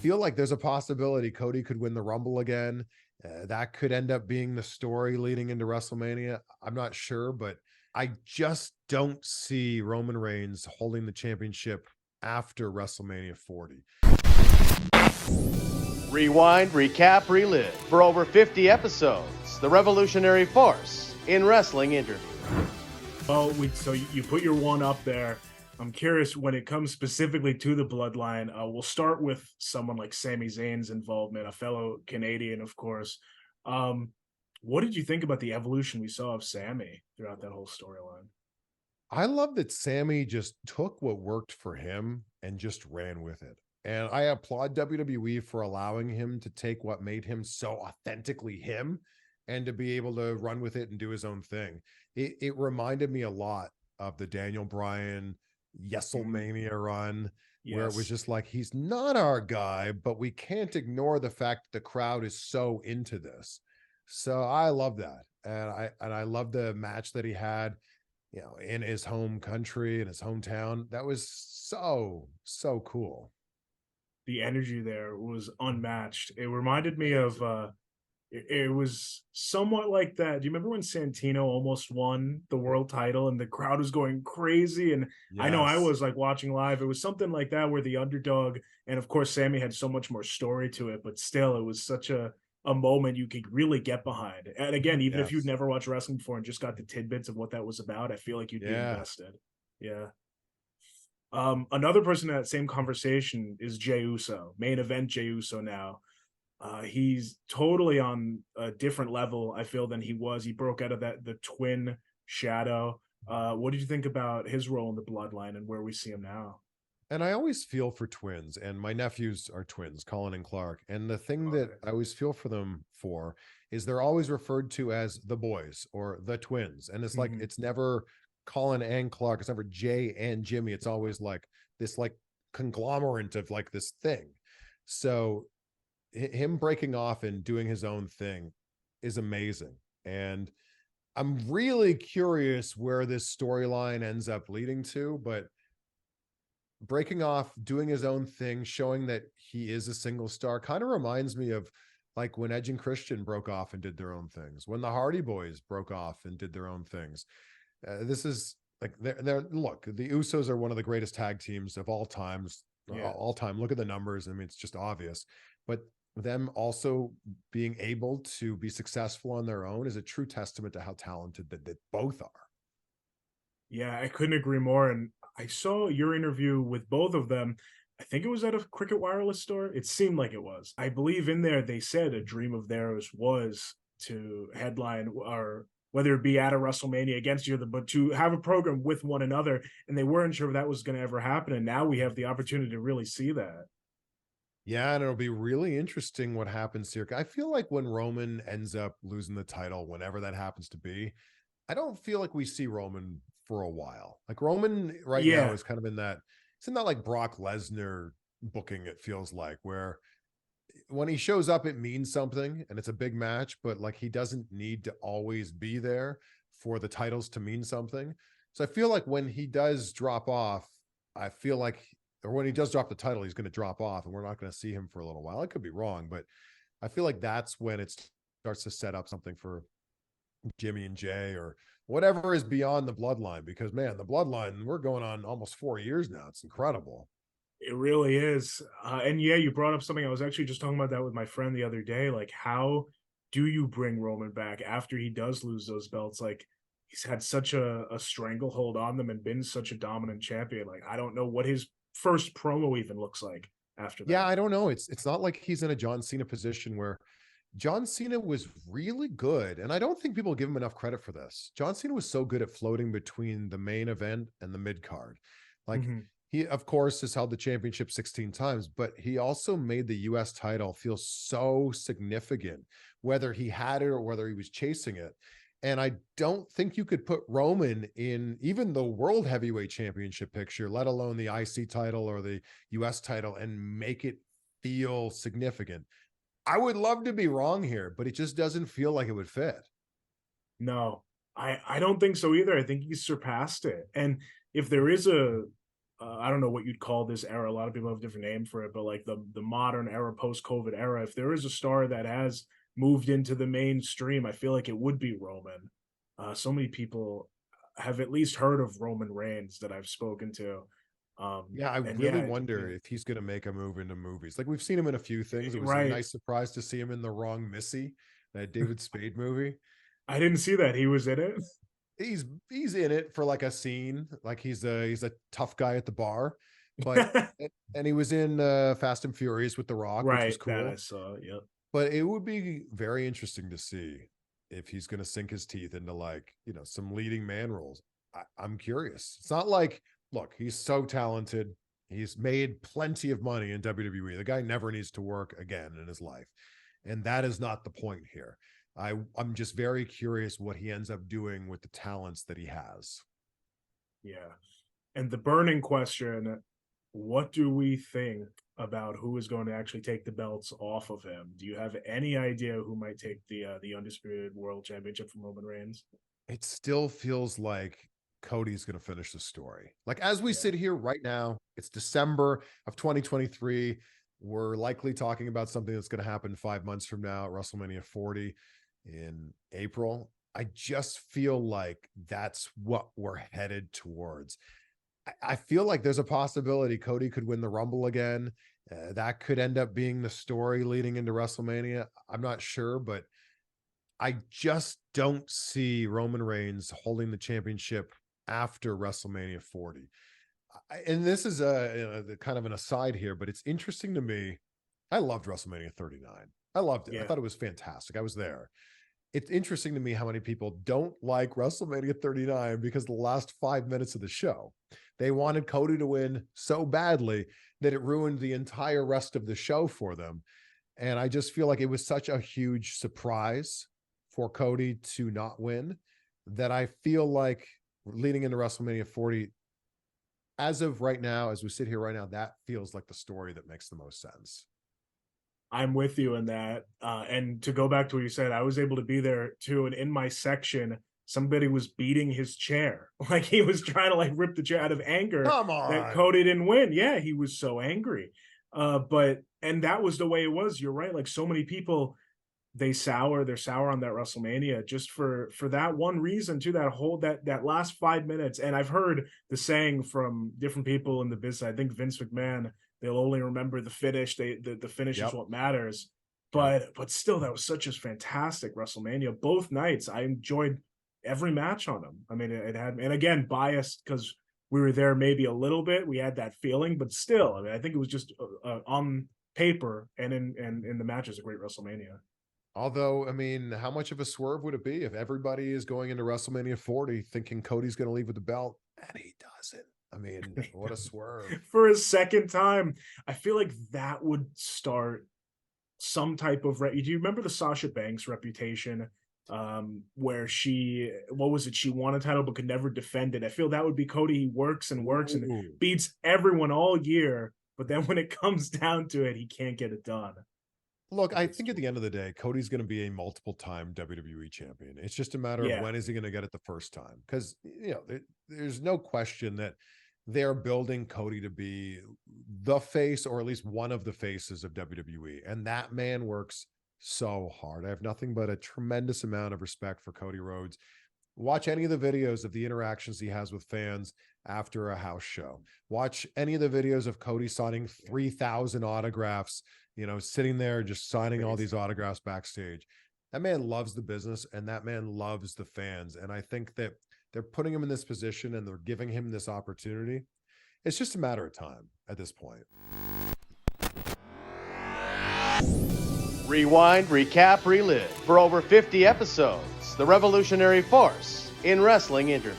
feel like there's a possibility Cody could win the Rumble again. That could end up being the story leading into WrestleMania. I'm not sure, but I just don't see Roman Reigns holding the championship after WrestleMania 40. Rewind, recap, relive. For over 50 episodes, the revolutionary force in wrestling interview. Well, so you put your one up there. I'm curious when it comes specifically to the Bloodline. We'll start with someone like Sami Zayn's involvement, a fellow Canadian, of course. What did you think about the evolution we saw of Sami throughout that whole storyline? I love that Sami just took what worked for him and just ran with it. And I applaud WWE for allowing him to take what made him so authentically him and to be able to run with it and do his own thing. It reminded me a lot of the Daniel Bryan Yeselmania run, where it was just like, he's not our guy, but we can't ignore the fact that the crowd is so into this. So I love that. And I love the match that he had, you know, in his home country, in his hometown. That was so cool. The energy there was unmatched. It reminded me of it was somewhat like that. Do you remember when Santino almost won the world title and the crowd was going crazy? And I know I was like watching live. It was something like that where the underdog, and of course Sami had so much more story to it, but still it was such a moment you could really get behind. And again, even if you'd never watched wrestling before and just got the tidbits of what that was about, I feel like you'd be invested. Yeah. Another person in that same conversation is Jey Uso, main event Jey Uso now. He's totally on a different level, I feel, than he was. He broke out of the twin shadow. What did you think about his role in the Bloodline and where we see him now? And I always feel for twins, and my nephews are twins, Colin and Clark. And the thing that I always feel for them for is they're always referred to as the boys or the twins. And it's like, it's never Colin and Clark. It's never Jay and Jimmy. It's always like this like conglomerate of like this thing. So him breaking off and doing his own thing is amazing. And I'm really curious where this storyline ends up leading to, but breaking off, doing his own thing, showing that he is a single star kind of reminds me of like when Edge and Christian broke off and did their own things, when the Hardy Boys broke off and did their own things. This is like, look, the Usos are one of the greatest tag teams of all times, all time. Look at the numbers. I mean, it's just obvious, but them also being able to be successful on their own is a true testament to how talented that both are. Yeah, I couldn't agree more. And I saw your interview with both of them. I think it was at a Cricket Wireless store. It seemed like it was. I believe in there they said a dream of theirs was to headline, or whether it be at a WrestleMania against each other, but to have a program with one another. And they weren't sure if that was going to ever happen. And now we have the opportunity to really see that. Yeah, and it'll be really interesting what happens here. I feel like when Roman ends up losing the title, whenever that happens to be, I don't feel like we see Roman for a while. Like Roman right now is kind of in that, it's in that like Brock Lesnar booking, it feels like, where when he shows up, it means something and it's a big match, but like he doesn't need to always be there for the titles to mean something. So I feel like when he does drop off, I feel like, or when he does drop the title, he's going to drop off and we're not going to see him for a little while. I could be wrong, but I feel like that's when it starts to set up something for Jimmy and Jay or whatever is beyond the Bloodline, because man, the Bloodline, we're going on almost 4 years now. It's incredible. It really is. And yeah, you brought up something. I was actually just talking about that with my friend the other day. Like, how do you bring Roman back after he does lose those belts? Like, he's had such a stranglehold on them and been such a dominant champion. Like, I don't know what his first promo even looks like after that. Yeah, I don't know. It's not like he's in a John Cena position where John Cena was really good. And I don't think people give him enough credit for this. John Cena was so good at floating between the main event and the mid card. Like he, of course, has held the championship 16 times, but he also made the US title feel so significant, whether he had it or whether he was chasing it. And I don't think you could put Roman in even the World Heavyweight Championship picture, let alone the IC title or the US title, and make it feel significant. I would love to be wrong here, but it just doesn't feel like it would fit. No, I don't think so either. I think he's surpassed it. And if there is a I don't know what you'd call this era. A lot of people have a different name for it, but like the modern era, post-COVID era, if there is a star that has moved into the mainstream, I feel like it would be Roman. So many people have at least heard of Roman Reigns that I've spoken to. Yeah, I really wonder if he's going to make a move into movies. Like we've seen him in a few things. It was a nice surprise to see him in The Wrong Missy, that David Spade movie. I didn't see that. He was in it. He's in it for like a scene, like he's a tough guy at the bar, but and he was in Fast and Furious with The Rock, which was cool. That I saw, yep. But it would be very interesting to see if he's going to sink his teeth into like, you know, some leading man roles. I'm curious. It's not like, look, he's so talented. He's made plenty of money in WWE. The guy never needs to work again in his life. And that is not the point here. I'm just very curious what he ends up doing with the talents that he has. Yeah. And the burning question, what do we think about who is going to actually take the belts off of him? Do you have any idea who might take the Undisputed World Championship from Roman Reigns? It still feels like Cody's going to finish the story. Like as we sit here right now, it's December of 2023. We're likely talking about something that's going to happen 5 months from now at WrestleMania 40 in April. I just feel like that's what we're headed towards. I feel like there's a possibility Cody could win the Rumble again. That could end up being the story leading into WrestleMania. I'm not sure, but I just don't see Roman Reigns holding the championship after WrestleMania 40. And this is a kind of an aside here, but it's interesting to me. I loved WrestleMania 39. I loved it. I thought it was fantastic. I was there. It's interesting to me how many people don't like WrestleMania 39 because the last 5 minutes of the show, they wanted Cody to win so badly that it ruined the entire rest of the show for them. And I just feel like it was such a huge surprise for Cody to not win that I feel like leading into WrestleMania 40, as of right now, as we sit here right now, that feels like the story that makes the most sense. I'm with you in that. And to go back to what you said, I was able to be there too. And in my section, somebody was beating his chair. Like he was trying to like rip the chair out of anger that Cody didn't win. Yeah, he was so angry. And that was the way it was. You're right. Like so many people, they're sour on that WrestleMania just for that one reason too, that last 5 minutes. And I've heard the saying from different people in the business. I think Vince McMahon, they'll only remember the finish. The finish is what matters. But still, that was such a fantastic WrestleMania. Both nights, I enjoyed every match on them. I mean, it had, and again, biased because we were there maybe a little bit. We had that feeling, but still, I mean, I think it was just on paper and in the matches, a great WrestleMania. Although, I mean, how much of a swerve would it be if everybody is going into WrestleMania 40 thinking Cody's going to leave with the belt and he doesn't? I mean, what a swerve. For a second time. I feel like that would start some type of... Do you remember the Sasha Banks reputation where she won a title but could never defend it? I feel that would be Cody. He works and beats everyone all year, but then when it comes down to it, he can't get it done. Look, I think at the end of the day, Cody's going to be a multiple-time WWE champion. It's just a matter of when is he going to get it the first time? Because, you know, there's no question that they're building Cody to be the face, or at least one of the faces of WWE. And that man works so hard. I have nothing but a tremendous amount of respect for Cody Rhodes. Watch any of the videos of the interactions he has with fans after a house show. Watch any of the videos of Cody signing 3,000 autographs, you know, sitting there just signing all these autographs backstage. That man loves the business and that man loves the fans. And I think that they're putting him in this position and they're giving him this opportunity. It's just a matter of time at this point. Rewind, recap, relive. For over 50 episodes, the revolutionary force in wrestling interview.